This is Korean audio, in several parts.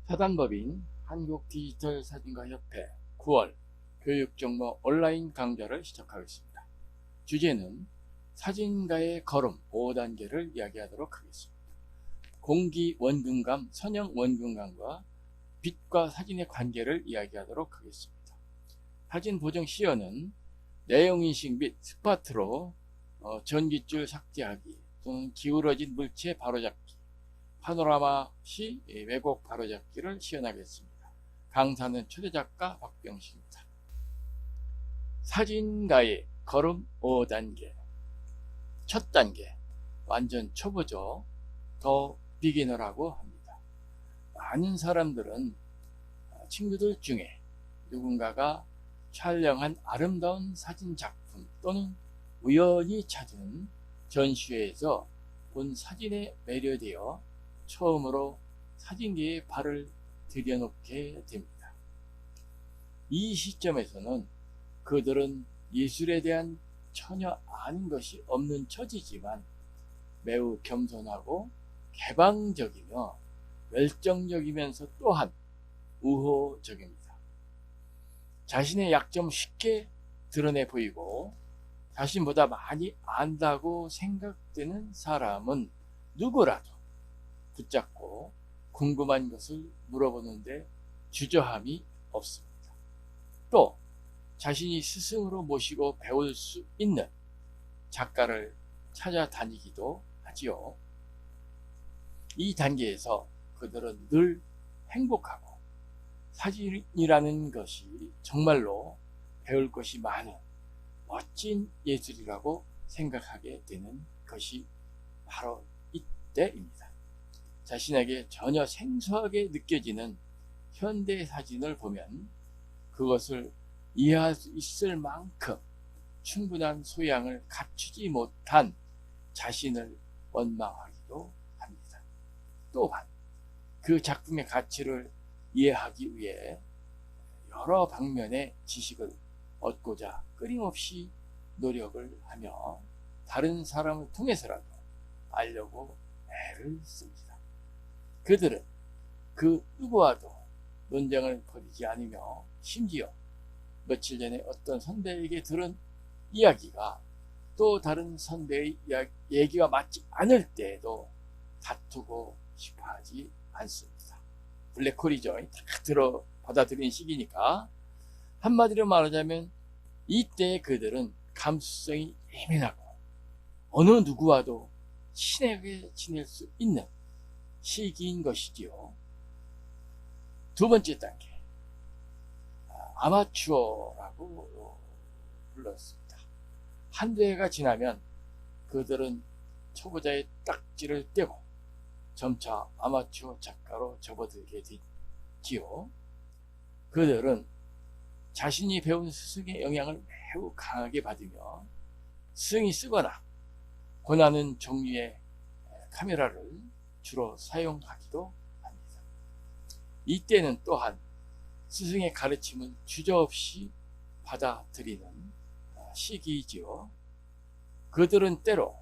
사단법인 한국디지털사진가협회 9월 교육정보 온라인 강좌를 시작하겠습니다. 주제는 사진가의 걸음 5단계를 이야기하도록 하겠습니다. 공기 원근감, 선형 원근감과 빛과 사진의 관계를 이야기하도록 하겠습니다. 사진 보정 시연은 내용인식 및 스파트로 전깃줄 삭제하기 또는 기울어진 물체 바로잡기, 파노라마 시 왜곡 바로잡기를 시연하겠습니다. 강사는 초대작가 박병식입니다. 사진가의 걸음 5단계. 첫 단계, 완전 초보죠. 더 비기너라고 합니다. 많은 사람들은 친구들 중에 누군가가 촬영한 아름다운 사진 작품 또는 우연히 찾은 전시회에서 본 사진에 매료되어 처음으로 사진계에 발을 들여놓게 됩니다. 이 시점에서는 그들은 예술에 대한 전혀 아는 것이 없는 처지지만 매우 겸손하고 개방적이며 열정적이면서 또한 우호적입니다. 자신의 약점을 쉽게 드러내 보이고 자신보다 많이 안다고 생각되는 사람은 누구라도 붙잡고 궁금한 것을 물어보는데 주저함이 없습니다. 또 자신이 스승으로 모시고 배울 수 있는 작가를 찾아다니기도 하지요. 이 단계에서 그들은 늘 행복하고 사진이라는 것이 정말로 배울 것이 많은 멋진 예술이라고 생각하게 되는 것이 바로 이때입니다. 자신에게 전혀 생소하게 느껴지는 현대 사진을 보면 그것을 이해할 수 있을 만큼 충분한 소양을 갖추지 못한 자신을 원망하기도 합니다. 또한 그 작품의 가치를 이해하기 위해 여러 방면의 지식을 얻고자 끊임없이 노력을 하며 다른 사람을 통해서라도 알려고 애를 씁니다. 그들은 그 누구와도 논쟁을 벌이지 않으며 심지어 며칠 전에 어떤 선배에게 들은 이야기가 또 다른 선배의 얘기가 맞지 않을 때에도 다투고 싶어 하지 않습니다. 블랙홀이죠. 다 받아들이는 시기니까. 한마디로 말하자면 이때 그들은 감수성이 예민하고 어느 누구와도 친하게 지낼 수 있는 시기인 것이지요. 두 번째 단계, 아마추어라고 불렀습니다. 한두 해가 지나면 그들은 초보자의 딱지를 떼고 점차 아마추어 작가로 접어들게 되지요. 그들은 자신이 배운 스승의 영향을 매우 강하게 받으며 스승이 쓰거나 권하는 종류의 카메라를 주로 사용하기도 합니다. 이때는 또한 스승의 가르침을 주저없이 받아들이는 시기이지요. 그들은 때로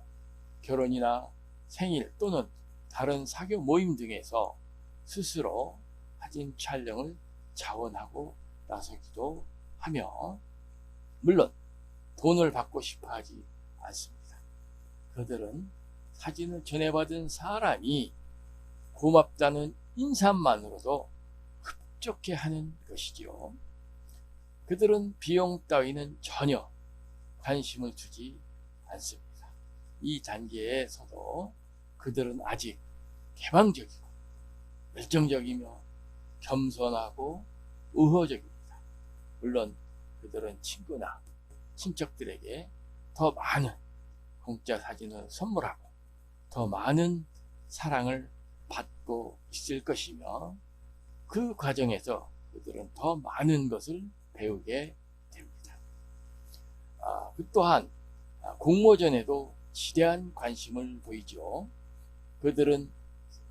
결혼이나 생일 또는 다른 사교 모임 등에서 스스로 사진 촬영을 자원하고 나서기도 하며 물론 돈을 받고 싶어 하지 않습니다. 그들은 사진을 전해받은 사람이 고맙다는 인사만으로도 흡족해 하는 것이지요. 그들은 비용 따위는 전혀 관심을 두지 않습니다. 이 단계에서도 그들은 아직 개방적이고 열정적이며 겸손하고 우호적입니다. 물론 그들은 친구나 친척들에게 더 많은 공짜 사진을 선물하고 더 많은 사랑을 받고 있을 것이며 그 과정에서 그들은 더 많은 것을 배우게 됩니다. 또한 공모전에도 지대한 관심을 보이죠. 그들은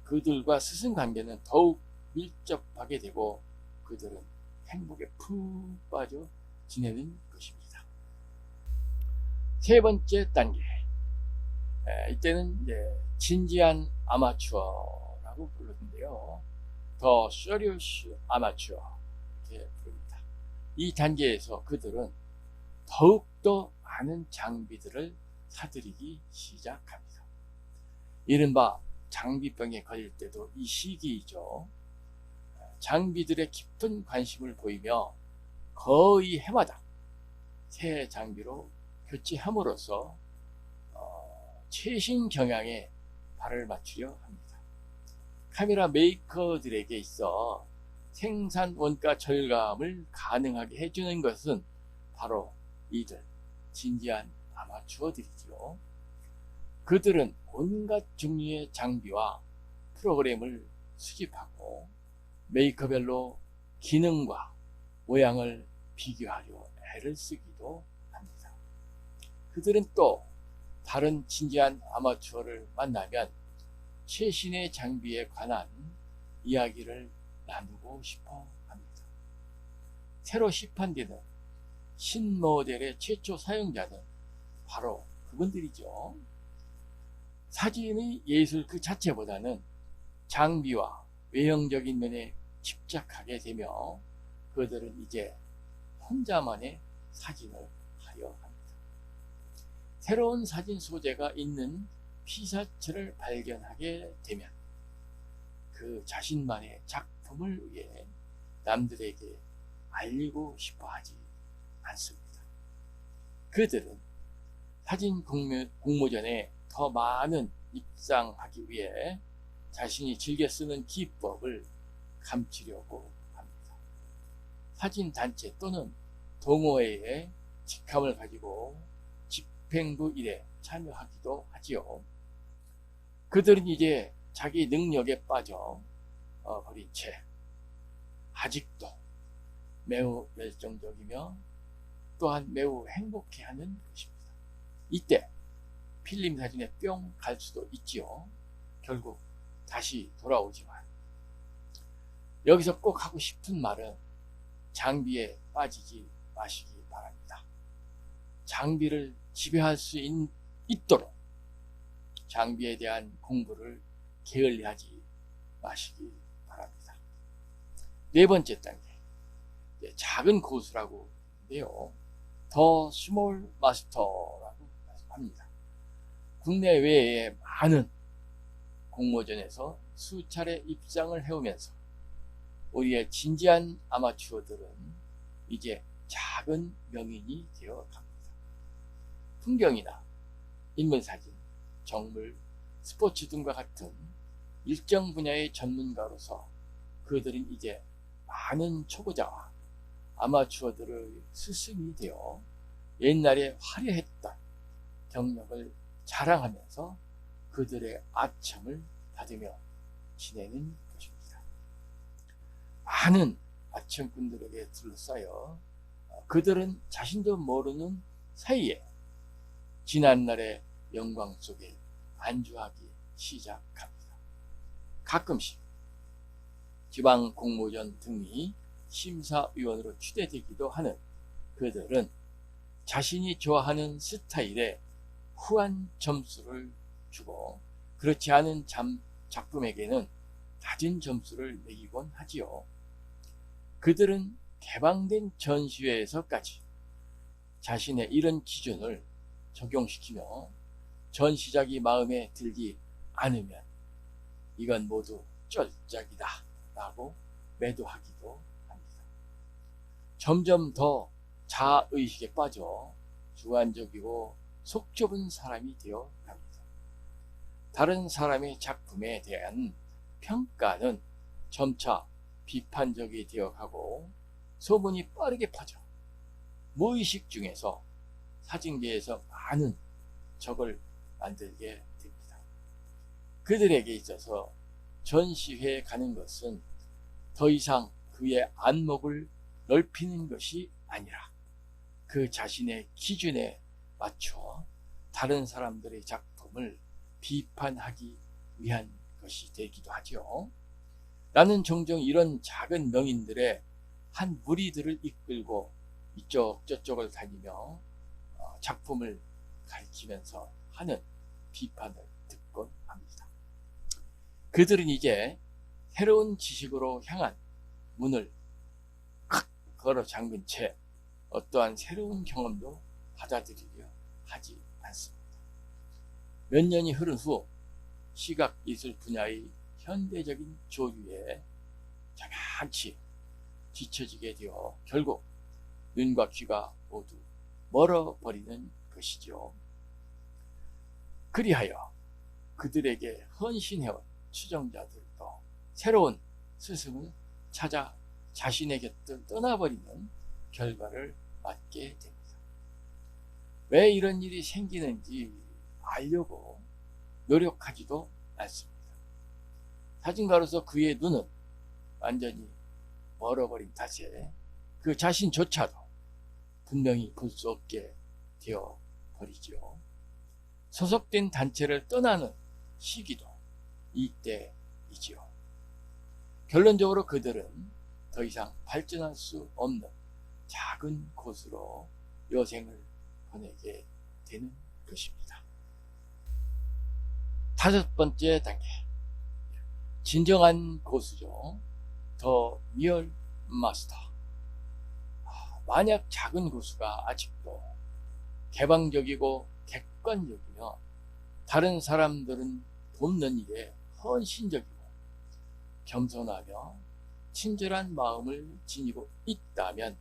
그들과 스승 관계는 더욱 밀접하게 되고 그들은 행복에 푹 빠져 지내는 것입니다. 세 번째 단계, 이때는 진지한 아마추어라고 부르는데요. 더 서리어스 아마추어 이렇게 부릅니다. 이 단계에서 그들은 더욱더 많은 장비들을 사들이기 시작합니다. 이른바 장비병에 걸릴 때도 이 시기이죠. 장비들의 깊은 관심을 보이며 거의 해마다 새 장비로 교체함으로써 최신 경향에 발을 맞추려 합니다. 카메라 메이커들에게 있어 생산 원가 절감을 가능하게 해주는 것은 바로 이들 진지한 아마추어들이지요. 그들은 온갖 종류의 장비와 프로그램을 수집하고 메이커별로 기능과 모양을 비교하려 애를 쓰기도 합니다. 그들은 또 다른 진지한 아마추어를 만나면 최신의 장비에 관한 이야기를 나누고 싶어 합니다. 새로 시판되는 신모델의 최초 사용자는 바로 그분들이죠. 사진의 예술 그 자체보다는 장비와 외형적인 면에 집착하게 되며 그들은 이제 혼자만의 사진을 하려 합니다. 새로운 사진 소재가 있는 피사체를 발견하게 되면 그 자신만의 작품을 위해 남들에게 알리고 싶어 하지 않습니다. 그들은 사진 공모전에 더 많은 입상하기 위해 자신이 즐겨 쓰는 기법을 감추려고 합니다. 사진 단체 또는 동호회에 직함을 가지고 집행부 일에 참여하기도 하지요. 그들은 이제 자기 능력에 빠져 버린 채 아직도 매우 열정적이며 또한 매우 행복해하는 것입니다. 이때 필름 사진에 뿅 갈 수도 있지요. 결국 다시 돌아오지만 여기서 꼭 하고 싶은 말은 장비에 빠지지 마시기 바랍니다. 장비를 지배할 수 있도록 장비에 대한 공부를 게을리하지 마시기 바랍니다. 네 번째 단계, 작은 고수라고 해요. 더 스몰 마스터라고 합니다. 국내외에 많은 공모전에서 수차례 입상을 해오면서 우리의 진지한 아마추어들은 이제 작은 명인이 되어 갑니다. 풍경이나 인물사진, 정물, 스포츠 등과 같은 일정 분야의 전문가로서 그들은 이제 많은 초보자와 아마추어들의 스승이 되어 옛날에 화려했던 경력을 자랑하면서 그들의 아첨을 받으며 지내는 것입니다. 많은 아첨꾼들에게 둘러싸여 그들은 자신도 모르는 사이에 지난날의 영광 속에 안주하기 시작합니다. 가끔씩 지방 공모전 등이 심사위원으로 추대되기도 하는 그들은 자신이 좋아하는 스타일에 후한 점수를 주고 그렇지 않은 작품에게는 낮은 점수를 매기곤 하지요. 그들은 개방된 전시회에서까지 자신의 이런 기준을 적용시키며 전시작이 마음에 들지 않으면 이건 모두 쩔짝이다 라고 매도하기도 합니다. 점점 더 자아의식에 빠져 주관적이고 속 좁은 사람이 되어 갑니다. 다른 사람의 작품에 대한 평가는 점차 비판적이 되어가고 소문이 빠르게 퍼져 무의식 중에서 사진계에서 많은 적을 만들게 됩니다. 그들에게 있어서 전시회에 가는 것은 더 이상 그의 안목을 넓히는 것이 아니라 그 자신의 기준에 맞춰 다른 사람들의 작품을 비판하기 위한 것이 되기도 하죠. 나는 종종 이런 작은 명인들의 한 무리들을 이끌고 이쪽 저쪽을 다니며 작품을 가르치면서 하는 비판을 듣곤 합니다. 그들은 이제 새로운 지식으로 향한 문을 칵 걸어 잠근 채 어떠한 새로운 경험도 받아들이려 하지 않습니다. 몇 년이 흐른 후 시각예술 분야의 현대적인 조류에 자만치 뒤처지게 되어 결국 눈과 귀가 모두 멀어버리는 것이죠. 그리하여 그들에게 헌신해온 추종자들도 새로운 스승을 찾아 자신의 곁을 떠나버리는 결과를 맞게 됩니다. 왜 이런 일이 생기는지 알려고 노력하지도 않습니다. 사진가로서 그의 눈은 완전히 멀어버린 탓에 그 자신조차도 분명히 볼 수 없게 되어 버리죠. 소속된 단체를 떠나는 시기도 이때이지요. 결론적으로 그들은 더 이상 발전할 수 없는 작은 곳으로 여생을 보내게 되는 것입니다. 다섯 번째 단계, 진정한 고수죠. 더 리얼 마스터. 만약 작은 고수가 아직도 개방적이고 객관적이며 다른 사람들은 돕는 일에 헌신적이고 겸손하며 친절한 마음을 지니고 있다면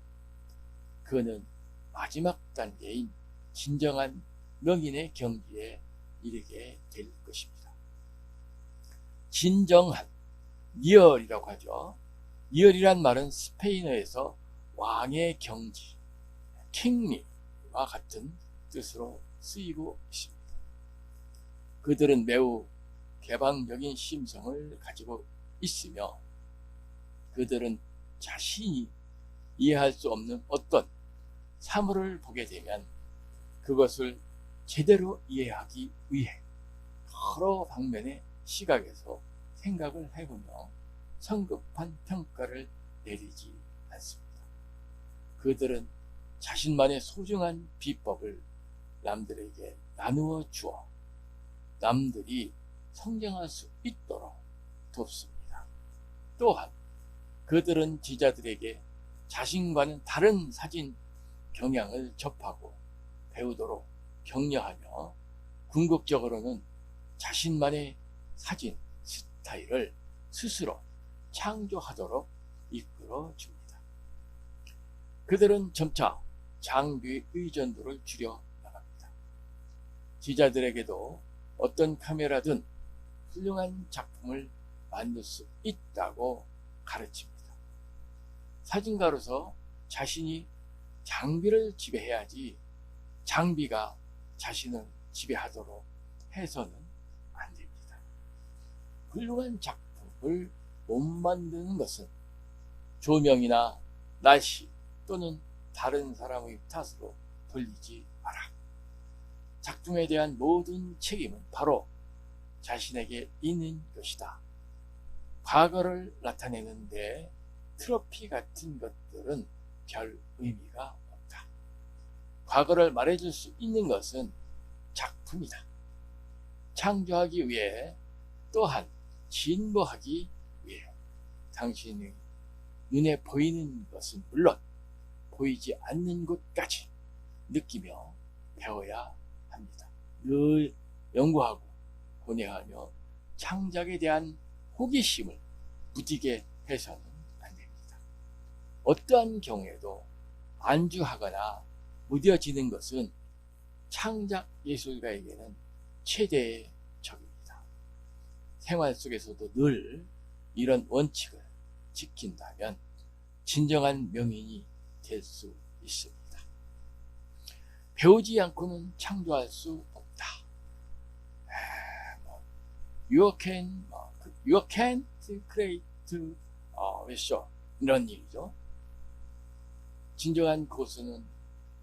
그는 마지막 단계인 진정한 명인의 경지에 이르게 될 것입니다. 진정한, 리얼이라고 하죠. 리얼이란 말은 스페인어에서 왕의 경지, 킹리와 같은 뜻으로 쓰이고 있습니다. 그들은 매우 개방적인 심성을 가지고 있으며 그들은 자신이 이해할 수 없는 어떤 사물을 보게 되면 그것을 제대로 이해하기 위해 여러 방면의 시각에서 생각을 해보며 성급한 평가를 내리지 않습니다. 그들은 자신만의 소중한 비법을 남들에게 나누어 주어 남들이 성장할 수 있도록 돕습니다. 또한 그들은 지자들에게 자신과는 다른 사진 경향을 접하고 배우도록 격려하며 궁극적으로는 자신만의 사진 스타일을 스스로 창조하도록 이끌어 줍니다. 그들은 점차 장비 의존도를 줄여 나갑니다. 지자들에게도 어떤 카메라든 훌륭한 작품을 만들 수 있다고 가르칩니다. 사진가로서 자신이 장비를 지배해야지 장비가 자신을 지배하도록 해서는 안 됩니다. 훌륭한 작품을 못 만드는 것은 조명이나 날씨 또는 다른 사람의 탓으로 돌리지 마라. 작품에 대한 모든 책임은 바로 자신에게 있는 것이다. 과거를 나타내는데 트로피 같은 것들은 별 의미가 없다. 과거를 말해줄 수 있는 것은 작품이다. 창조하기 위해 또한 진보하기 위해 당신의 눈에 보이는 것은 물론 보이지 않는 것까지 느끼며 배워야 합니다. 늘 연구하고 고뇌하며 창작에 대한 호기심을 무디게 해서는 안 됩니다. 어떠한 경우에도 안주하거나 무뎌지는 것은 창작 예술가에게는 최대의 적입니다. 생활 속에서도 늘 이런 원칙을 지킨다면 진정한 명인이 될 수 있습니다. 배우지 않고는 창조할 수 없다. You can't create with 이런 얘기죠. 진정한 고수는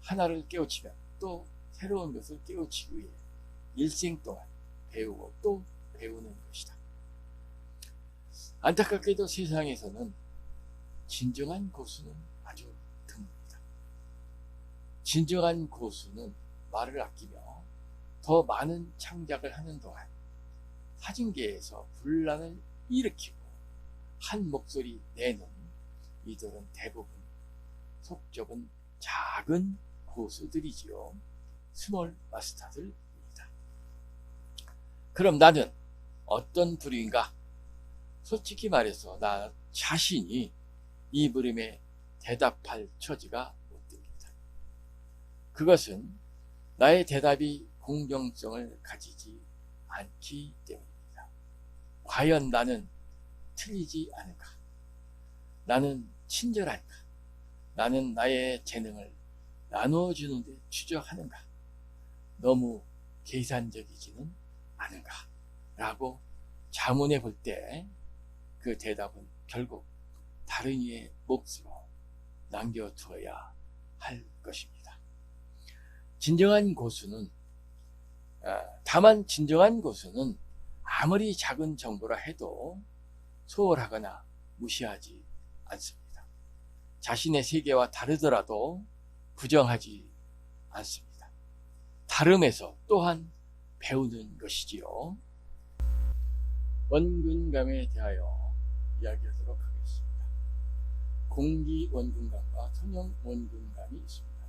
하나를 깨우치면 또 새로운 것을 깨우치기 위해 일생 동안 배우고 또 배우는 것이다. 안타깝게도 세상에서는 진정한 고수는 아주 드뭅니다. 진정한 고수는 말을 아끼며 더 많은 창작을 하는 동안 사진계에서 분란을 일으키고 한 목소리 내는 이들은 대부분 속적은 작은 고수들이지요. 스몰 마스터들입니다. 그럼 나는 어떤 부류인가? 솔직히 말해서 나 자신이 이 물음에 대답할 처지가 못 됩니다. 그것은 나의 대답이 공정성을 가지지 않기 때문입니다. 과연 나는 틀리지 않은가? 나는 친절한가? 나는 나의 재능을 나누어주는 데 추적하는가? 너무 계산적이지는 않은가? 라고 자문해 볼 때 그 대답은 결국 다른 이의 몫으로 남겨두어야 할 것입니다. 다만 진정한 고수는 아무리 작은 정보라 해도 소홀하거나 무시하지 않습니다. 자신의 세계와 다르더라도 부정하지 않습니다. 다름에서 또한 배우는 것이지요. 원근감에 대하여 이야기하도록 하겠습니다. 공기 원근감과 선형 원근감이 있습니다.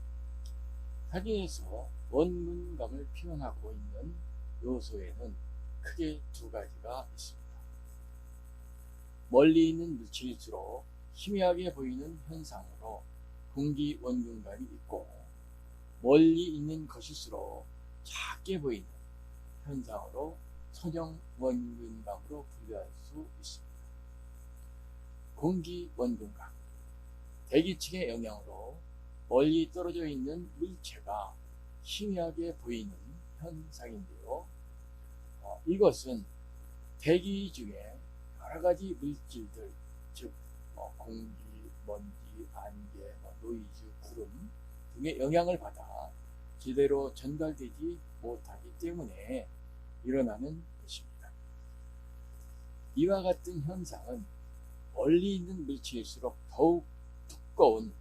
사진에서 원근감을 표현하고 있는 요소에는 크게 두 가지가 있습니다. 멀리 있는 물질일수록 희미하게 보이는 현상으로 공기 원근감이 있고, 멀리 있는 것일수록 작게 보이는 현상으로 선형 원근감으로 분류할 수 있습니다. 공기 원근감, 대기층의 영향으로 멀리 떨어져 있는 물체가 희미하게 보이는 현상인데요. 이것은 대기 중에 여러 가지 물질들, 즉 공기, 먼지, 안개, 노이즈, 구름 등의 영향을 받아 제대로 전달되지 못하기 때문에 일어나는 것입니다. 이와 같은 현상은 멀리 있는 물체일수록 더욱 두꺼운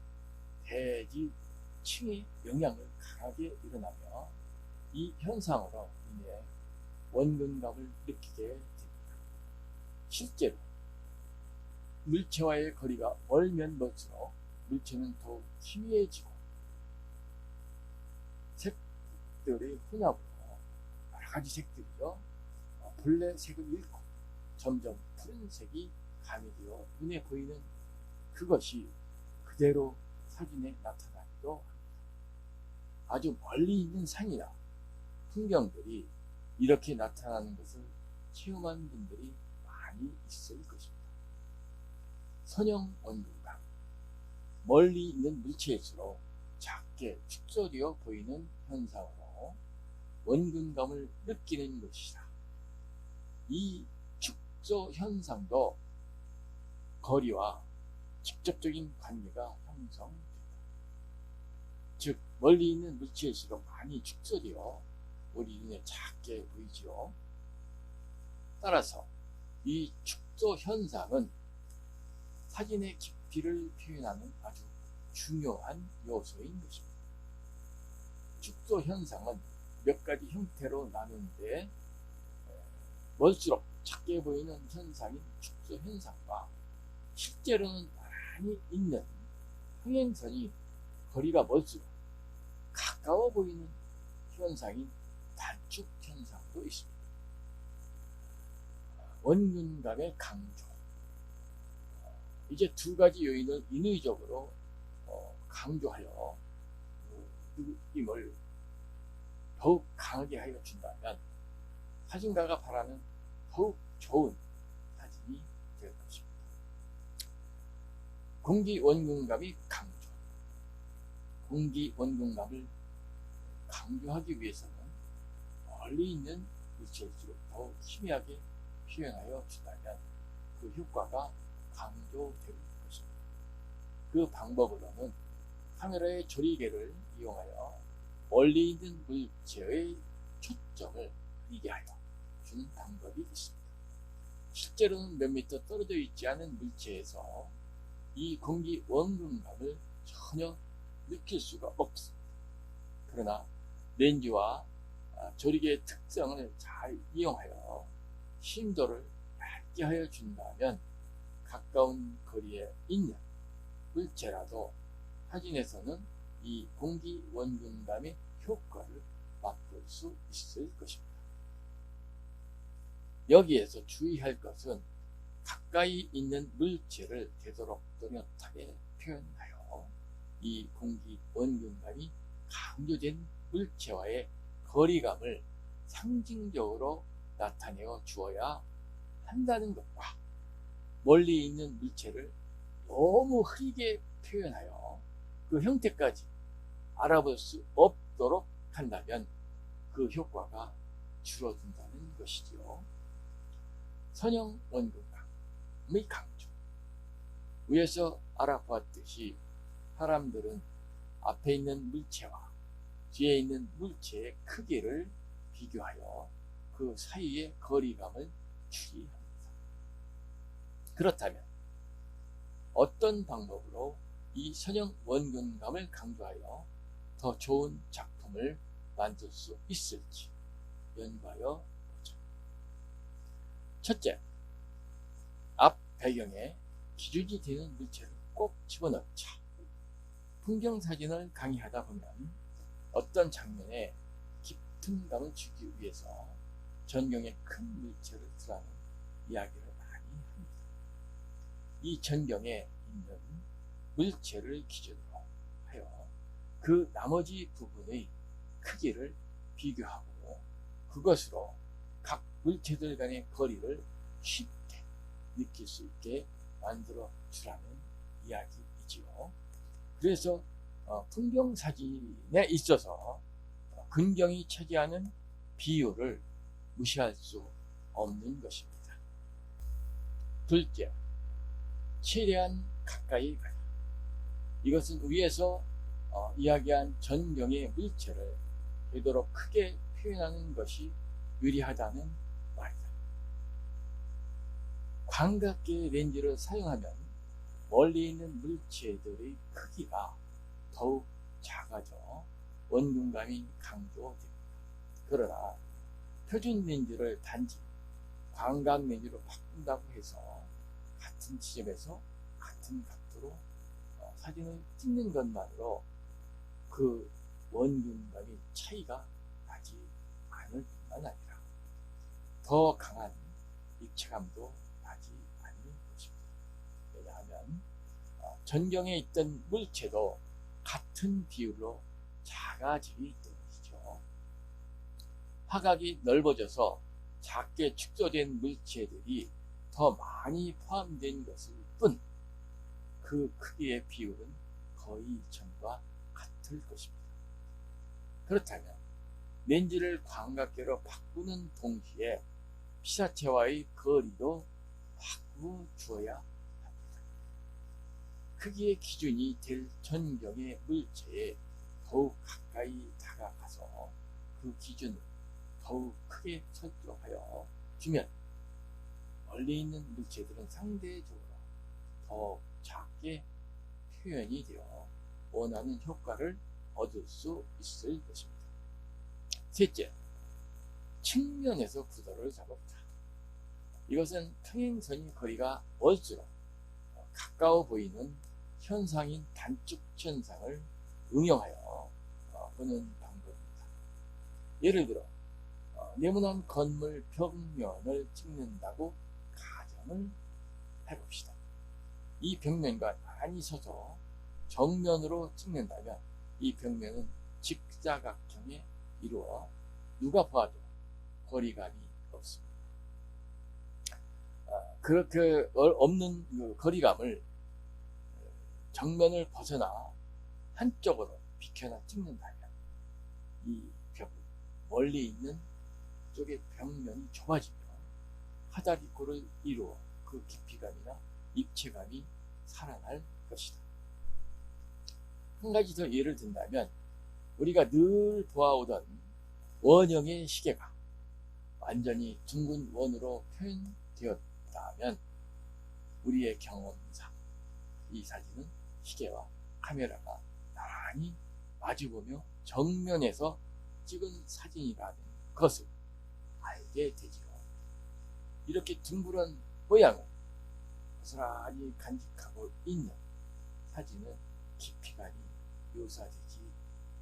대지층의 영향을 강하게 일어나며 이 현상으로 인해 원근감을 느끼게 됩니다. 실제로 물체와의 거리가 멀면 멀수록 물체는 더욱 희미해지고 색들의 혼합으로 여러 가지 색들이죠. 본래 색을 잃고 점점 푸른색이 가미되어 눈에 보이는 그것이 그대로 사진에 나타나기도 합니다. 아주 멀리 있는 산이나 풍경들이 이렇게 나타나는 것을 체험한 분들이 많이 있을 것입니다. 선형 원근감, 멀리 있는 물체일수록 작게 축소되어 보이는 현상으로 원근감을 느끼는 것이다. 이 축소 현상도 거리와 직접적인 관계가 형성된다. 즉 멀리 있는 물체일수록 많이 축소되어 우리 눈에 작게 보이지요. 따라서 이 축소 현상은 사진의 깊이를 표현하는 아주 중요한 요소인 것입니다. 축소 현상은 몇 가지 형태로 나누는데, 멀수록 작게 보이는 현상인 축소 현상과 실제로는 많이 있는 평행선이 거리가 멀수록 가까워 보이는 현상인 단축 현상도 있습니다. 원근감의 강조, 이제 두 가지 요인을 인위적으로 강조하여 느낌을 더욱 강하게 하여 준다면 사진가가 바라는 더욱 좋은 사진이 될 것입니다. 공기 원근감이 강조, 공기 원근감을 강조하기 위해서는 멀리 있는 물체일수록 더욱 희미하게 표현하여 준다면 그 효과가 강조될 것입니다. 그 방법으로는 카메라의 조리개를 이용하여 멀리 있는 물체의 초점을 흐리게 하여 주는 방법이 있습니다. 실제로는 몇 미터 떨어져 있지 않은 물체에서 이 공기 원근감을 전혀 느낄 수가 없습니다. 그러나 렌즈와 조리개의 특성을 잘 이용하여 심도를 얇게 하여 준다면 가까운 거리에 있는 물체라도 사진에서는 이 공기 원근감의 효과를 맛볼 수 있을 것입니다. 여기에서 주의할 것은 가까이 있는 물체를 되도록 또렷하게 표현하여 이 공기 원근감이 강조된 물체와의 거리감을 상징적으로 나타내어 주어야 한다는 것과 멀리 있는 물체를 너무 흐리게 표현하여 그 형태까지 알아볼 수 없도록 한다면 그 효과가 줄어든다는 것이지요. 선형 원근감의 강조. 위에서 알아보았듯이 사람들은 앞에 있는 물체와 뒤에 있는 물체의 크기를 비교하여 그 사이의 거리감을 추리합니다. 그렇다면 어떤 방법으로 이 선형 원근감을 강조하여 더 좋은 작품을 만들 수 있을지 연구하여 보자. 첫째, 앞 배경에 기준이 되는 물체를 꼭 집어넣자. 풍경 사진을 강의하다 보면 어떤 장면에 깊은 감을 주기 위해서 전경에 큰 물체를 두라는 이야기를 많이 합니다. 이 전경에 있는 물체를 기준으로 하여 그 나머지 부분의 크기를 비교하고 그것으로 각 물체들 간의 거리를 쉽게 느낄 수 있게 만들어 주라는 이야기이지요. 그래서 풍경 사진에 있어서 근경이 차지하는 비율을 무시할 수 없는 것입니다. 둘째, 최대한 가까이 가라. 이것은 위에서 이야기한 전경의 물체를 되도록 크게 표현하는 것이 유리하다는 말이다. 광각계 렌즈를 사용하면 멀리 있는 물체들의 크기가 더욱 작아져 원근감이 강조됩니다. 그러나 표준 렌즈를 단지 광각 렌즈로 바꾼다고 해서 같은 지점에서 같은 각도로 사진을 찍는 것만으로 그 원근감이 차이가 나지 않을 뿐만 아니라 더 강한 입체감도 나지 않을 것입니다. 왜냐하면 전경에 있던 물체도 같은 비율로 작아지기 때문이죠. 화각이 넓어져서 작게 축소된 물체들이 더 많이 포함된 것일 뿐 그 크기의 비율은 거의 전과 같을 것입니다. 그렇다면 렌즈를 광각계로 바꾸는 동시에 피사체와의 거리도 바꾸어줘야 합니다. 크기의 기준이 될 전경의 물체에 더욱 가까이 다가가서 그 기준을 더욱 크게 설정하여 주면 멀리 있는 물체들은 상대적으로 더 작게 표현이 되어 원하는 효과를 얻을 수 있을 것입니다. 셋째, 측면에서 구도를 잡아보자. 이것은 평행선의 거리가 멀수록 가까워 보이는 현상인 단축 현상을 응용하여 보는 방법입니다. 예를 들어 네모난 건물 벽면을 찍는다고 가정을 해봅시다. 이 벽면과 많이 서서 정면으로 찍는다면 이 벽면은 직사각형에 이루어 누가 봐도 거리감이 없습니다. 그렇게 없는 그 거리감을 정면을 벗어나 한쪽으로 비켜나 찍는다면 이 벽은 멀리 있는 쪽의 벽면이 좁아지며 하다리꼴을 이루어 그 깊이감이나 입체감이 살아날 것이다. 한 가지 더 예를 든다면 우리가 늘 보아오던 원형의 시계가 완전히 둥근 원으로 표현되었다면 우리의 경험상 이 사진은 시계와 카메라가 나란히 마주보며 정면에서 찍은 사진이라는 것을 알게 되지요. 이렇게 둥그런 모양은 고스란히 간직하고 있는 사진은 깊이감이 묘사되지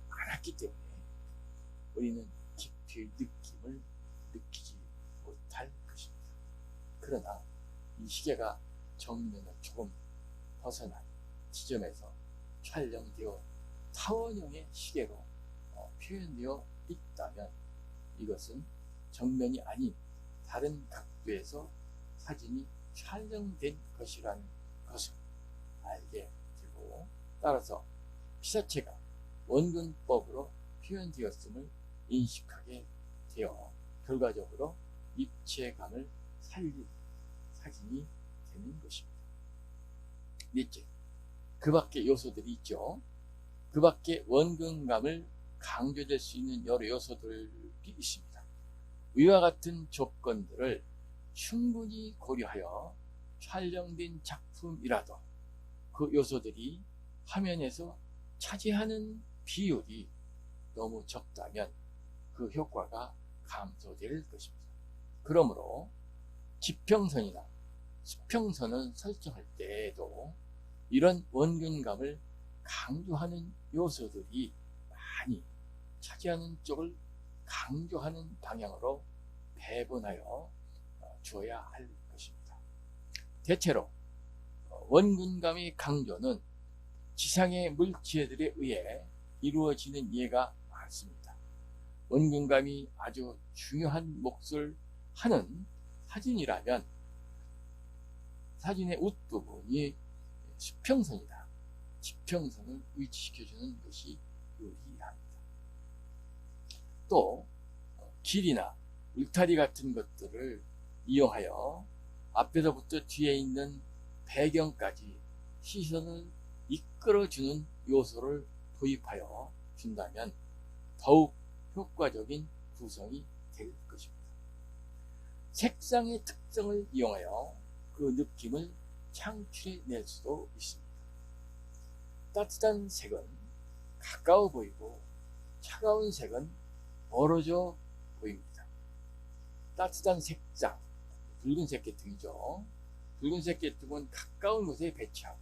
않았기 때문에 우리는 깊이의 느낌을 느끼지 못할 것입니다. 그러나 이 시계가 정면을 조금 벗어난 지점에서 촬영되어 타원형의 시계로 표현되어 있다면 이것은 정면이 아닌 다른 각도에서 사진이 촬영된 것이라는 것을 알게 되고, 따라서 피사체가 원근법으로 표현되었음을 인식하게 되어 결과적으로 입체감을 살린 사진이 되는 것입니다. 넷째, 그 밖에 요소들이 있죠. 그 밖에 원근감을 강조될 수 있는 여러 요소들이 있습니다. 위와 같은 조건들을 충분히 고려하여 촬영된 작품이라도 그 요소들이 화면에서 차지하는 비율이 너무 적다면 그 효과가 감소될 것입니다. 그러므로 지평선이나 수평선을 설정할 때에도 이런 원근감을 강조하는 요소들이 많이 차지하는 쪽을 강조하는 방향으로 배분하여 주어야 할 것입니다. 대체로 원근감의 강조는 지상의 물체들에 의해 이루어지는 예가 많습니다. 원근감이 아주 중요한 몫을 하는 사진이라면 사진의 웃부분이 수평선이나 지평선을 위치시켜주는 것이 유리합니다. 또 길이나 울타리 같은 것들을 이용하여 앞에서부터 뒤에 있는 배경까지 시선을 이끌어주는 요소를 도입하여 준다면 더욱 효과적인 구성이 될 것입니다. 색상의 특성을 이용하여 그 느낌을 창출해낼 수도 있습니다. 따뜻한 색은 가까워 보이고 차가운 색은 멀어져 보입니다. 따뜻한 색상, 붉은색 계통이죠. 붉은색 계통은 가까운 곳에 배치하고,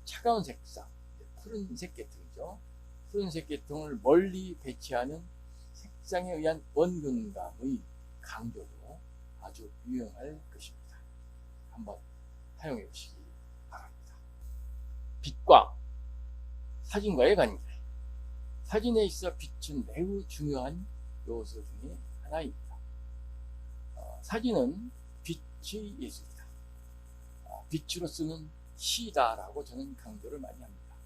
차가운 색상, 푸른색 계통이죠. 푸른색 계통을 멀리 배치하는 색상에 의한 원근감의 강조도 아주 유용할 것입니다. 한번 사용해 보시기 바랍니다. 빛과 사진과의 관계. 사진에 있어 빛은 매우 중요한 요소 중에 하나입니다. 사진은 빛의 예술이다. 빛으로 쓰는 시다라고 저는 강조를 많이 합니다.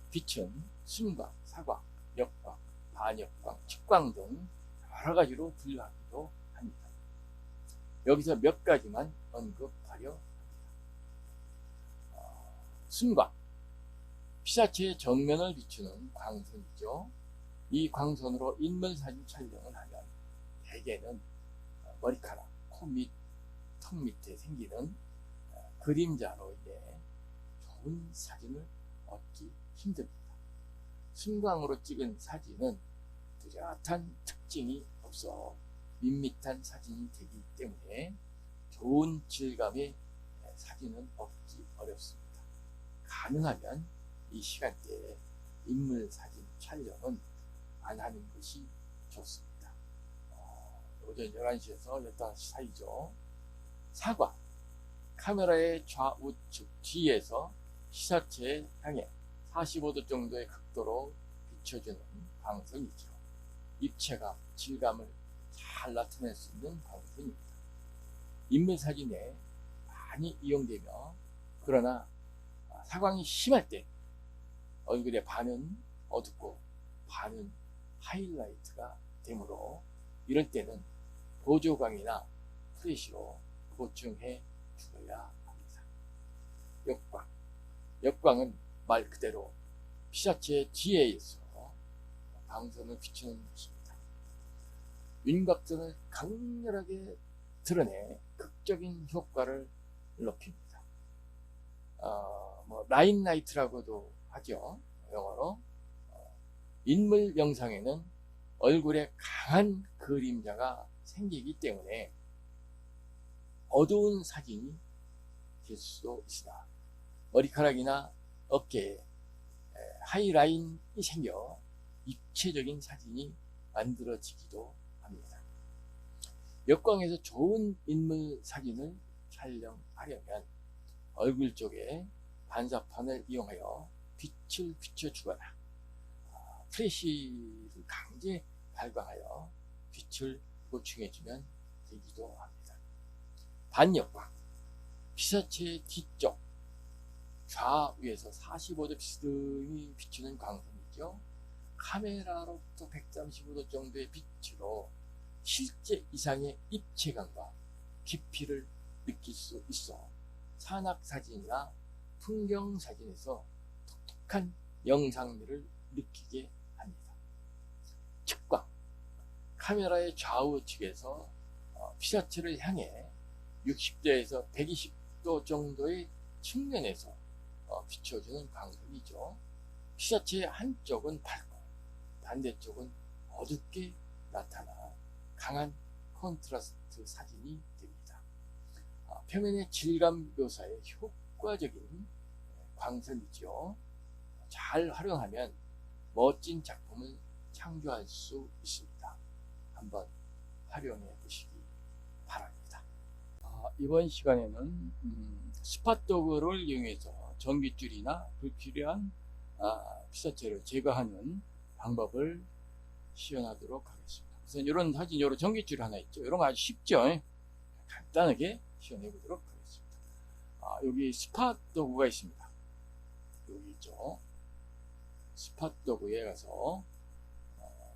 빛은 순광, 사광, 역광, 반역광, 측광 등 여러 가지로 분류하기도 합니다. 여기서 몇 가지만 언급하려 합니다. 순광, 피사체의 정면을 비추는 광선이죠. 이 광선으로 인물사진 촬영을 하면 대개는 머리카락, 코 밑, 턱 밑에 생기는 그림자로 인해 좋은 사진을 얻기 힘듭니다. 순광으로 찍은 사진은 뚜렷한 특징이 없어 밋밋한 사진이 되기 때문에 좋은 질감의 사진은 얻기 어렵습니다. 가능하면 이 시간대에 인물 사진 촬영은 안 하는 것이 좋습니다. 오전 11시에서 15시 사이죠. 사광, 카메라의 좌우측 뒤에서 시사체에 향해 45도 정도의 각도로 비춰주는 광선이죠. 입체감, 질감을 잘 나타낼 수 있는 광선입니다. 인물 사진에 많이 이용되며, 그러나 사광이 심할 때 얼굴의 반은 어둡고 반은 하이라이트가 되므로 이럴 때는 보조광이나 프레시로 보충해 주어야 합니다. 역광, 역광은 말 그대로 피사체 뒤에 있어 광선을 비추는 것입니다. 윤곽선을 강렬하게 드러내 극적인 효과를 높입니다. 라인 라이트라고도 하죠. 영어로. 인물 영상에는 얼굴에 강한 그림자가 생기기 때문에 어두운 사진이 될 수도 있으나 머리카락이나 어깨에 하이라인이 생겨 입체적인 사진이 만들어지기도 합니다. 역광에서 좋은 인물 사진을 촬영하려면 얼굴 쪽에 반사판을 이용하여 빛을 비춰주거나 플래시를 강제 발광하여 빛을 보충해주면 되기도 합니다. 반역광, 피사체의 뒤쪽 좌우에서 45도 비스듬히 비추는 광선이죠. 카메라로부터 135도 정도의 빛으로 실제 이상의 입체감과 깊이를 느낄 수 있어 산악사진이나 풍경사진에서 독특한 영상미를 느끼게 합니다. 측광, 카메라의 좌우측에서 피사체를 향해 60도에서 120도 정도의 측면에서 비춰주는 광선이죠. 피사체의 한쪽은 밝고 반대쪽은 어둡게 나타나 강한 콘트라스트 사진이 됩니다. 표면의 질감 묘사에 효과적인 광선이죠. 잘 활용하면 멋진 작품을 창조할 수 있습니다. 한번 활용해 보시기 바랍니다. 이번 시간에는 스팟도그를 이용해서 전깃줄이나 불필요한 피사체를 제거하는 방법을 시연하도록 하겠습니다. 우선 이런 사진, 이런 전깃줄 하나 있죠. 이런 거 아주 쉽죠. 간단하게 시연해 보도록 하겠습니다. 여기 스팟도그가 있습니다. 여기 있죠. 스팟도그에 가서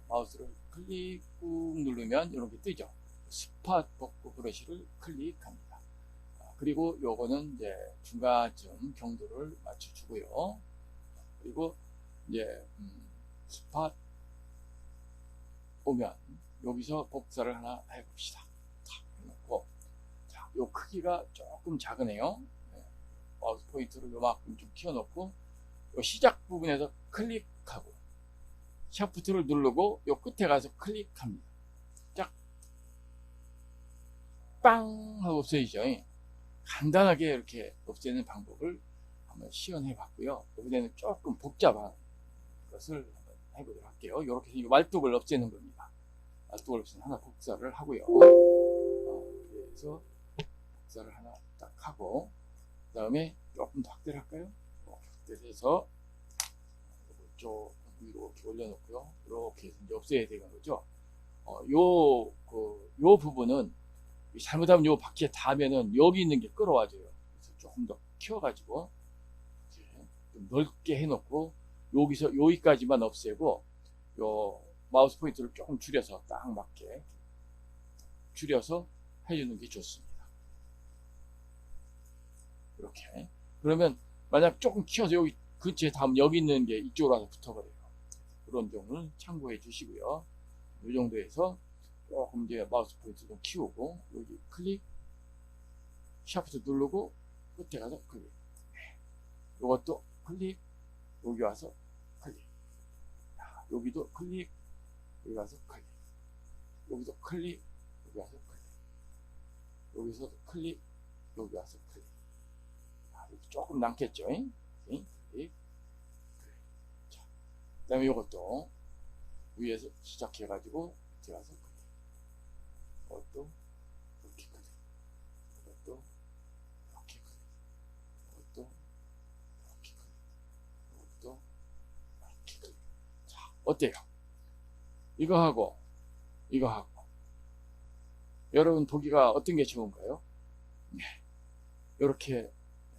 마우스를 클릭 꾹 누르면 이렇게 뜨죠. 스팟 복구 브러쉬를 클릭합니다. 그리고 요거는 이제 중간쯤 경도를 맞춰주고요. 그리고 이제 스팟 오면 여기서 복사를 하나 해봅시다. 탁 해놓고, 자, 요 크기가 조금 작으네요. 마우스 포인트를 요만큼 좀 키워놓고 요 시작 부분에서 클릭하고 샤프트를 누르고 요 끝에 가서 클릭합니다. 짝, 빵 하고 없어지죠. 간단하게 이렇게 없애는 방법을 한번 시연해 봤고요. 이번에는 조금 복잡한 것을 한번 해보도록 할게요. 이렇게 해서 말뚝을 없애는 겁니다. 말뚝을 없애는 하나 복사를 하고요. 그래서 복사를 하나 딱 하고, 그 다음에 조금 더 확대를 할까요? 확대를 해서 조금 위로 이렇게 올려놓고요. 이렇게 해서 이제 없애야 되는 거죠. 요 부분은 잘못하면 요 바퀴에 닿으면은 여기 있는 게 끌어와줘요. 그래서 조금 더 키워가지고 좀 넓게 해놓고 여기서 여기까지만 없애고 요 마우스 포인트를 조금 줄여서 딱 맞게 줄여서 해주는 게 좋습니다. 이렇게. 그러면 만약 조금 키워서 여기 근처에 닿으면 여기 있는 게 이쪽으로 와서 붙어버려요. 그런 점을 참고해 주시고요. 이 정도에서 조금 이제 마우스 포인트 좀 키우고 여기 클릭, 샤프트 누르고 끝에 가서 클릭. 이것도 클릭, 여기 와서 클릭. 여기도 클릭, 여기 와서 클릭. 여기도 클릭, 여기 와서 클릭. 여기서도 클릭, 여기 와서 클릭. 조금 남겠죠? 클릭, 클릭. 자, 그 다음에 이것도 위에서 시작해가지고 밑에 가서 클릭. 이것도 이렇게 클릭. 이것도 이렇게 클릭. 이것도 이렇게 클릭. 이것도 이렇게 클릭. 자, 어때요? 이거 하고 이거 하고 여러분 보기가 어떤 게 좋은가요? 네. 이렇게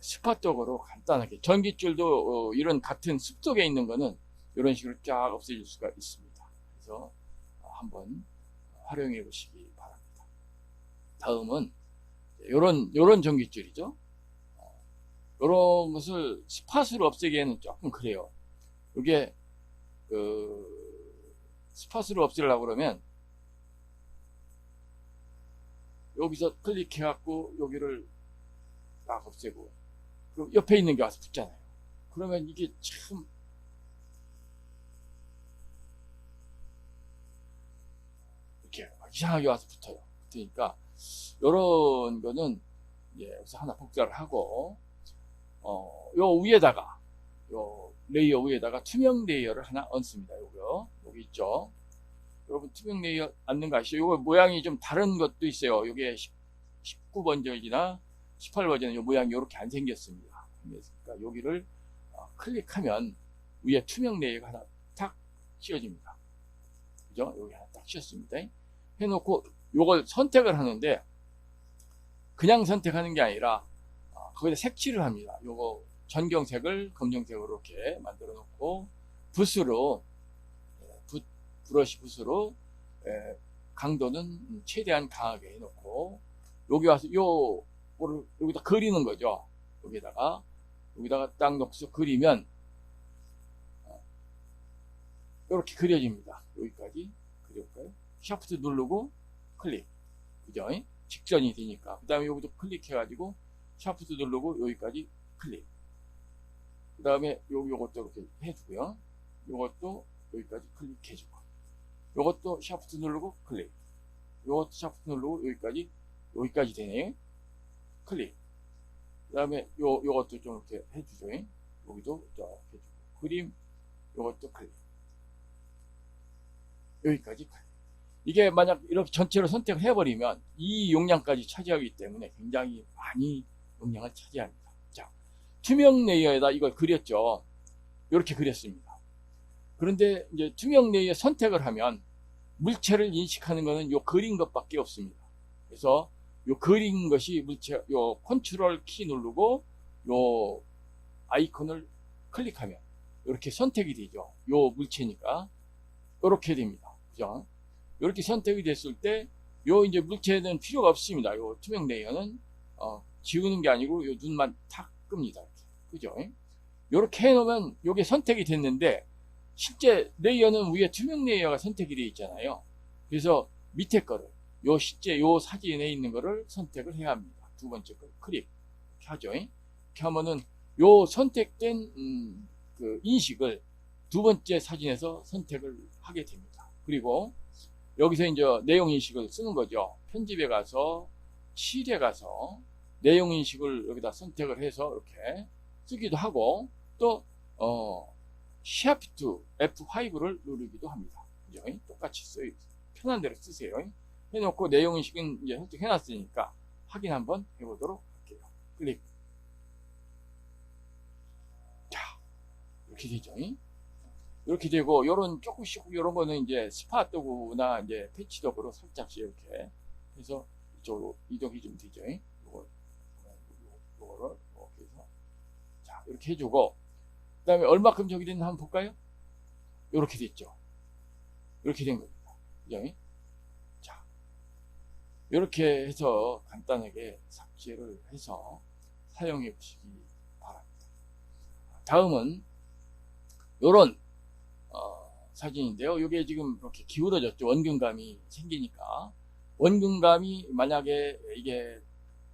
스팟적으로 간단하게 전깃줄도 이런 같은 숲속에 있는 거는 이런 식으로 쫙 없애줄 수가 있습니다. 그래서 한번 활용해 보시기 바랍니다. 다음은 요런 전깃줄이죠. 요런 것을 스팟으로 없애기에는 조금 그래요. 이게 스팟으로 없애려고 그러면 여기서 클릭해 갖고 여기를 딱 없애고 그럼 옆에 있는 게 와서 붙잖아요. 그러면 이게 참 이렇게 이상하게 와서 붙어요. 붙으니까 이런 거는 예, 여기서 하나 복사를 하고, 요 위에다가, 요 레이어 위에다가 투명 레이어를 하나 얹습니다. 요거, 여기 있죠. 여러분, 투명 레이어 얹는 거 아시죠? 요거 모양이 좀 다른 것도 있어요. 요게 19 버전이나 18 버전은 요 모양이 요렇게 안 생겼습니다. 그러니까 여기를 클릭하면 위에 투명 레이어가 하나 탁 씌워집니다. 그죠? 여기 하나 딱 씌웠습니다. 해놓고 요걸 선택을 하는데, 그냥 선택하는 게 아니라 거기다 색칠을 합니다. 요거 전경색을 검정색으로 이렇게 만들어 놓고 붓으로 브러쉬 붓으로 강도는 최대한 강하게 해놓고 여기 와서 요거를 여기다 그리는 거죠. 여기다가 딱 넣고서 그리면 이렇게 그려집니다. 여기까지 그려볼까요? 샤프트 누르고 클릭, 그죠? 직전이 되니까. 그 다음에 여기도 클릭해가지고 샤프트 누르고 여기까지 클릭. 그 다음에 요것도 이렇게 해주고요. 요것도 여기까지 클릭해주고. 요것도 샤프트 누르고 클릭. 요것도 샤프트 누르고 여기까지 되네요. 클릭. 그 다음에 요것도 좀 이렇게 해주죠. 여기도 이렇게 해주고. 그림, 요것도 클릭. 여기까지 클릭. 이게 만약 이렇게 전체로 선택을 해버리면 이 용량까지 차지하기 때문에 굉장히 많이 용량을 차지합니다. 자, 투명 레이어에다 이걸 그렸죠. 이렇게 그렸습니다. 그런데 이제 투명 레이어 선택을 하면 물체를 인식하는 것은 요 그린 것밖에 없습니다. 그래서 요 그린 것이 물체, 요 컨트롤 키 누르고 요 아이콘을 클릭하면 이렇게 선택이 되죠. 요 물체니까 이렇게 됩니다. 그죠? 이렇게 선택이 됐을 때, 요 이제 물체는 필요가 없습니다. 요 투명 레이어는, 지우는 게 아니고, 요 눈만 탁 끕니다. 이렇게. 그죠? 요렇게 해놓으면, 요게 선택이 됐는데, 실제 레이어는 위에 투명 레이어가 선택이 되어 있잖아요. 그래서 밑에 거를, 실제 요 사진에 있는 거를 선택을 해야 합니다. 두 번째 거 클릭. 이렇게 하죠. 이렇게 하면은, 요 선택된, 그 인식을 두 번째 사진에서 선택을 하게 됩니다. 그리고, 여기서 이제 내용인식을 쓰는 거죠. 편집에 가서 칠에 가서 내용인식을 여기다 선택을 해서 이렇게 쓰기도 하고 또 Shift F5를 누르기도 합니다. 그죠? 똑같이 써요. 편한 대로 쓰세요. 해놓고 내용인식은 이제 설정해놨으니까 확인 한번 해보도록 할게요. 클릭. 자, 이렇게 되죠. 이렇게 되고, 요런 조금씩, 요런 거는 이제 스파 도구나 이제 패치 도구로 살짝씩 이렇게 해서 이쪽으로 이동해 주면 되죠. 요거를 이렇게 해서. 자, 이렇게 해주고, 그 다음에 얼마큼 저기 됐나 한번 볼까요? 요렇게 됐죠. 이렇게 된 겁니다. 그죠? 자, 이렇게 해서 간단하게 삭제를 해서 사용해 보시기 바랍니다. 다음은 요런 사진인데요. 이게 지금 이렇게 기울어졌죠. 원근감이 생기니까. 원근감이 만약에 이게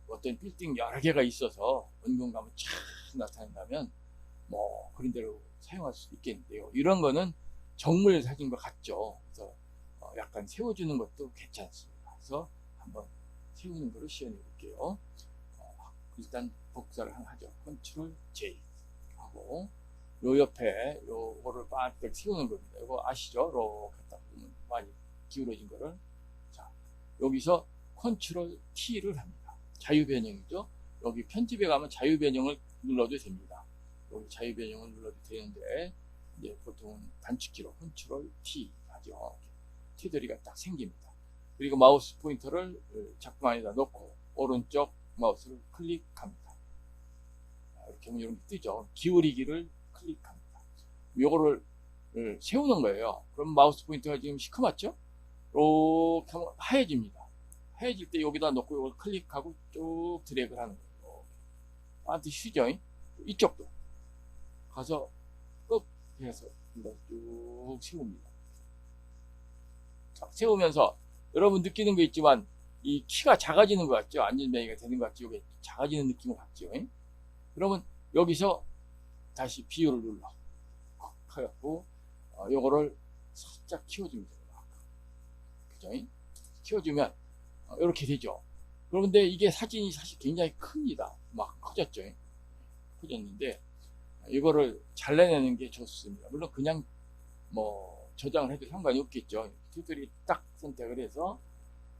어떤 빌딩 여러 개가 있어서 원근감을 쫙 나타낸다면 뭐 그런 대로 사용할 수 있겠는데요. 이런 거는 정물 사진과 같죠. 그래서 약간 세워주는 것도 괜찮습니다. 그래서 한번 세우는 거를 시연해 볼게요. 일단 복사를 하나 하죠. 컨트롤 J 하고 요 옆에 요거를 빠르게 세우는 겁니다. 이거 아시죠? 이렇게 딱 보면 많이 기울어진 거를. 자, 여기서 컨트롤 T를 합니다. 자유 변형이죠. 여기 편집에 가면 자유 변형을 눌러도 됩니다. 여기 자유 변형을 눌러도 되는데 이제 보통은 단축키로 컨트롤 T 하죠. 테두리가 딱 생깁니다. 그리고 마우스 포인터를 작품 안에다 넣고 오른쪽 마우스를 클릭합니다. 이렇게 하면 이런 게 뜨죠. 기울이기를 클릭합니다. 요거를 세우는 거예요. 그럼 마우스 포인터가 지금 시커멓죠? 이렇게 하면 하얘집니다. 하얘질 때 여기다 놓고 이걸 클릭하고 쭉 드래그를 하는 거예요. 한테 쉬죠? 이쪽도 가서 꼭 해서 쭉 세웁니다. 세우면서 여러분 느끼는 거 있지만 이 키가 작아지는 것 같죠? 안전뱅이가 되는 것 같죠? 이게 작아지는 느낌을 받죠? 그러면 여기서 다시 비율을 눌러 해갖고 요거를 살짝 키워줍니다. 그죠? 키워주면 이렇게 되죠. 그런데 이게 사진이 사실 굉장히 큽니다. 막 커졌죠. 커졌는데 이거를 잘라내는 게 좋습니다. 물론 그냥 뭐 저장을 해도 상관이 없겠죠. 티들이 딱 선택을 해서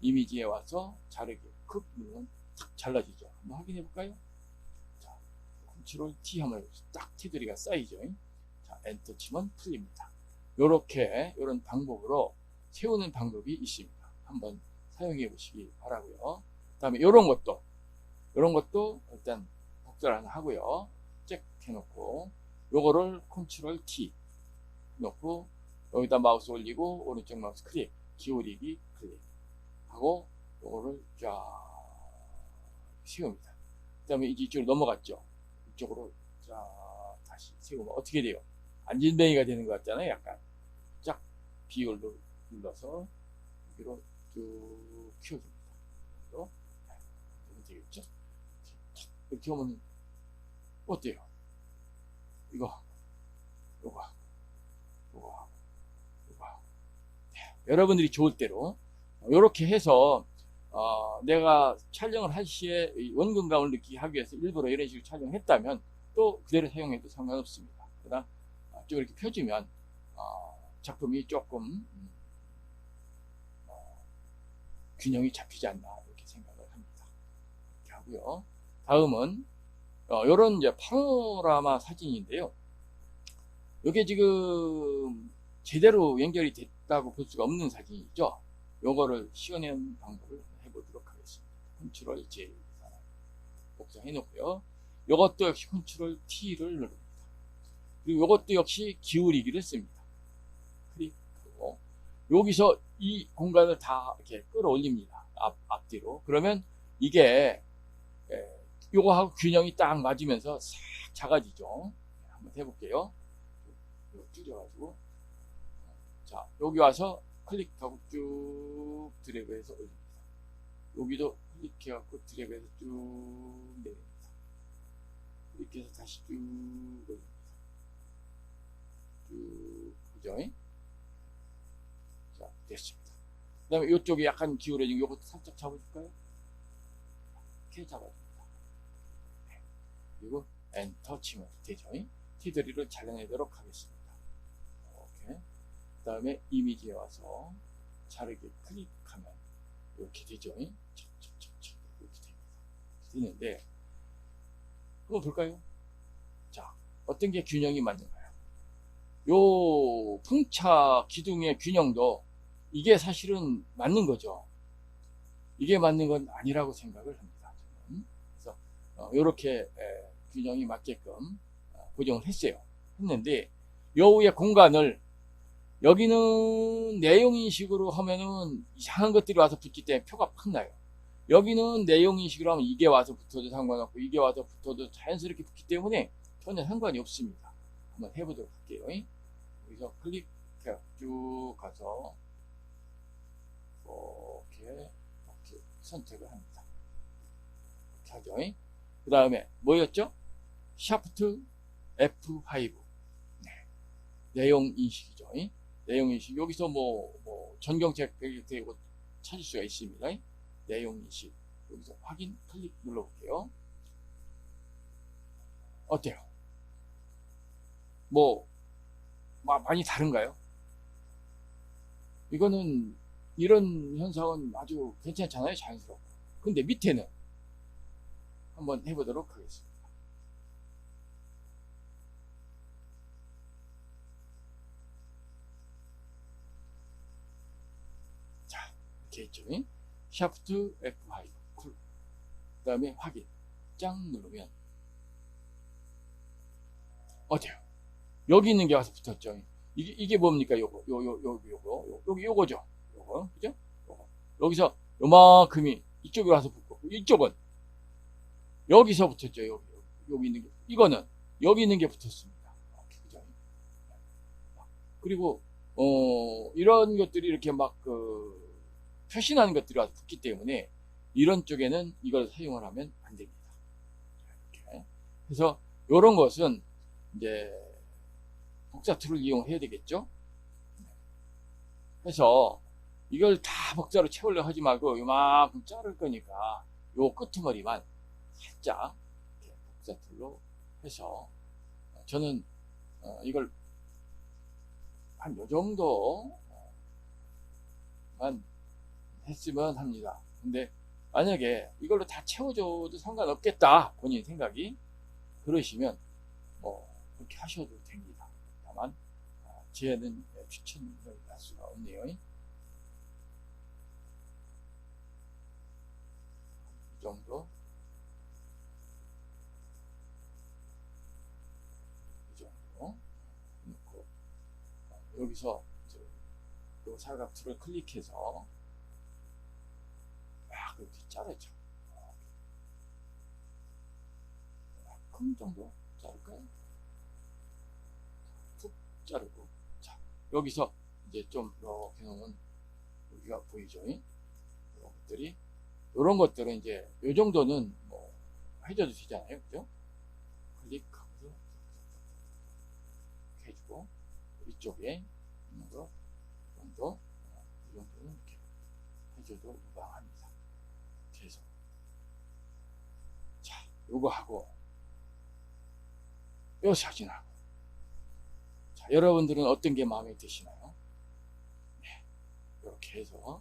이미지에 와서 자르기 크 누르면 탁 잘라지죠. 한번 확인해 볼까요? 자, 컨트롤 T 하면 딱 티들이가 쌓이죠. 자, 엔터 치면 풀립니다. 요렇게 이런 방법으로 세우는 방법이 있습니다. 한번 사용해 보시기 바라고요. 그다음에 이런 것도 일단 복사를 하나 하고요. 잭 해놓고 요거를 컨트롤 T 놓고 여기다 마우스 올리고 오른쪽 마우스 클릭, 기울이기 클릭 하고 요거를 쫙 세웁니다. 그 다음에 이쪽으로 넘어갔죠. 이쪽으로 쫙 다시 세우면 어떻게 돼요? 안진뱅이가 되는 것 같잖아요. 약간 쫙 비율로 눌러서 여기로 쭉 키워줍니다. 이렇게 되겠죠? 이렇게 하면 어때요? 이거 요거 여러분들이 좋을 대로 이렇게 해서 내가 촬영을 할 시에 원근감을 느끼게 하기 위해서 일부러 이런 식으로 촬영했다면 또 그대로 사용해도 상관없습니다. 그러나 좀 이렇게 펴주면 작품이 조금 균형이 잡히지 않나 이렇게 생각을 합니다. 이렇게 하고요. 다음은 이런 이제 파노라마 사진인데요. 이게 지금 제대로 연결이 됐다고 볼 수가 없는 사진이죠. 요거를 씌워내는 방법을 해보도록 하겠습니다. 컨트롤 J 복사해 놓고요. 요것도 역시 컨트롤 T를 누릅니다. 그리고 요것도 역시 기울이기를 씁니다. 클릭하고 여기서 이 공간을 다 이렇게 끌어올립니다. 앞뒤로. 그러면 이게 요거하고 균형이 딱 맞으면서 싹 작아지죠. 한번 해볼게요. 줄여가지고 자 여기 와서 클릭하고 쭉 드래그해서 올립니다. 여기도 클릭해갖고 드래그해서 쭉 내립니다. 클릭해서 다시 쭉 올립니다. 쭉 그죠? 자 됐습니다. 그 다음에 이쪽이 약간 기울어진 이것도 살짝 잡아줄까요? 이렇게 잡아줍니다. 네. 그리고 엔터 치면 되죠. 티드리를 잘라내도록 하겠습니다. 그 다음에 이미지에 와서 자르게 클릭하면 이렇게 되죠. 척척척척 이렇게 됩니다. 되는데 한번 볼까요? 자, 어떤 게 균형이 맞는가요? 요 풍차 기둥의 균형도 이게 사실은 맞는 거죠. 이게 맞는 건 아니라고 생각을 합니다. 저는. 그래서 이렇게 균형이 맞게끔 고정을 했어요. 했는데 요 위에 공간을 여기는 내용인식으로 하면은 이상한 것들이 와서 붙기 때문에 표가 팍 나요. 여기는 내용인식으로 하면 이게 와서 붙어도 상관없고 이게 와서 붙어도 자연스럽게 붙기 때문에 전혀 상관이 없습니다. 한번 해보도록 할게요. 여기서 클릭 쭉 가서 이렇게 선택을 합니다. 이렇게 하죠. 그 다음에 뭐였죠? 샤프트 F5 내용 인식이죠. 내용 인식 여기서 뭐 전경책 되고 찾을 수가 있습니다. 내용 인식 여기서 확인 클릭 눌러볼게요. 어때요? 뭐 많이 다른가요? 이거는 이런 현상은 아주 괜찮잖아요. 자연스럽고. 근데 밑에는 한번 해보도록 하겠습니다. 자, 이렇게 있죠. 샤프트 F5 쿨. 그 다음에 확인 짱 누르면 어때요? 여기 있는 게 와서 붙었죠. 이게 뭡니까? 요거죠. 요거, 그죠? 요거. 여기서 요만큼이 이쪽에 와서 붙고, 이쪽은 여기서 붙었죠. 여기 있는 게. 이거는 여기 있는 게 붙었습니다. 그죠? 그리고, 이런 것들이 이렇게 막, 표시나는 것들이 와서 붙기 때문에, 이런 쪽에는 이걸 사용을 하면 안 됩니다. 이렇게. 그래서, 요런 것은, 이제, 복사 툴을 이용해야 되겠죠. 그래서 이걸 다 복사로 채우려 하지 말고 이만큼 자를 거니까 요 끄트머리만 살짝 이렇게 복사툴로 해서 저는 이걸 한 요 정도만 했으면 합니다. 근데 만약에 이걸로 다 채워줘도 상관없겠다 본인 생각이 그러시면 뭐 그렇게 하셔도 됩니다. 다만 제는 추천을 할 수가 없네요. 이 정도 놓고 여기서 요 사각툴을 클릭해서 막 이렇게 자르죠. 큰 정도 자를까요? 푹 자르고, 자 여기서 이제 좀 이렇게 놓으면 여기가 보이죠? 이런 것들이, 이런 것들은 이제 요 정도는 뭐 해줘도 되잖아요, 그죠? 클릭하면서 이렇게 해주고, 이쪽에 있는 거 정도, 이 정도는 이렇게 해줘도 무방합니다. 그래서 자 요거 하고 요 사진하고, 자 여러분들은 어떤 게 마음에 드시나요? 네, 이렇게 해서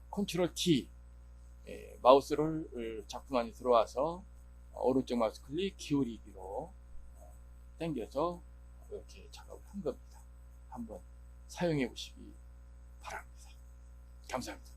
컨트롤 T 마우스를 작품 안에 들어와서 오른쪽 마우스 클릭 기울이기로 당겨서 이렇게 작업을 한 겁니다. 한번 사용해 보시기 바랍니다. 감사합니다.